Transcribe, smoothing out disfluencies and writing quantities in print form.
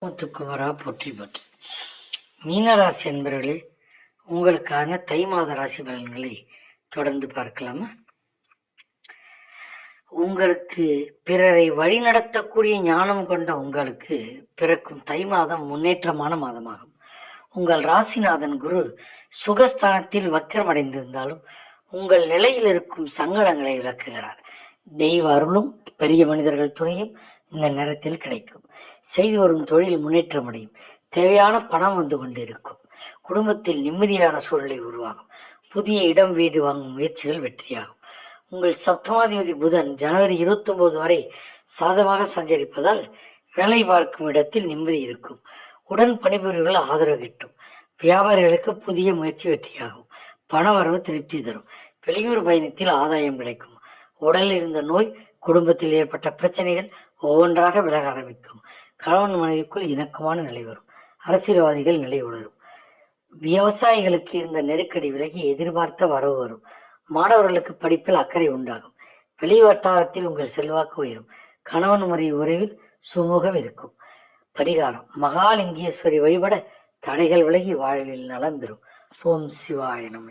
முத்துக்குமரா போற்றி போற்றி. மீனராசி என்பவர்களே, உங்களுக்கான தை மாத ராசி பலன்களை தொடர்ந்து பார்க்கலாமா? உங்களுக்கு பிறரை வழிநடத்தக்கூடிய ஞானம் கொண்ட உங்களுக்கு பிறக்கும் தை மாதம் முன்னேற்றமான மாதமாகும். உங்கள் ராசிநாதன் குரு சுகஸ்தானத்தில் வக்கரமடைந்திருந்தாலும் உங்கள் நிலையில் இருக்கும் சங்கடங்களை விளக்குகிறார். தெய்வ அருளும் பெரிய மனிதர்கள் துணையும் இந்த நேரத்தில் கிடைக்கும். செய்து வரும் தொழில் முன்னேற்றம் அடையும். தேவையான பணம் வந்து கொண்டிருக்கும். குடும்பத்தில் நிம்மதியான சூழலை உருவாகும். புதிய இடம் வீடு வாங்கும் முயற்சிகள் வெற்றியாகும். உங்கள் சப்தமாதிபதி புதன் ஜனவரி 29 வரை சாதமாக சஞ்சரிப்பதால் வேலை பார்க்கும் இடத்தில் நிம்மதி இருக்கும். உடன் பணிபுரிவுகள் ஆதரவு கிட்டும். வியாபாரிகளுக்கு புதிய முயற்சி வெற்றியாகும். பண வரவு திருப்தி தரும். வெளியூர் பயணத்தில் ஆதாயம் கிடைக்கும். உடலில் இருந்த நோய், குடும்பத்தில் ஏற்பட்ட பிரச்சனைகள் ஒவ்வொன்றாக விலக ஆரம்பிக்கும். கணவன் மனைவிக்குள் இணக்கமான நிலை வரும். அரசியல்வாதிகள் நிலை உணரும். விவசாயிகளுக்கு இருந்த நெருக்கடி விலகி எதிர்பார்த்த வரவு வரும். மாணவர்களுக்கு படிப்பில் அக்கறை உண்டாகும். வெளி வட்டாரத்தில் உங்கள் செல்வாக்கு உயரும். கணவன் முறை உறவில் சுமூகம் இருக்கும். பரிகாரம்: மகாலிங்கேஸ்வரி வழிபட தடைகள் விலகி வாழ்வில் நலம் பெறும். ஓம் சிவாய நமः.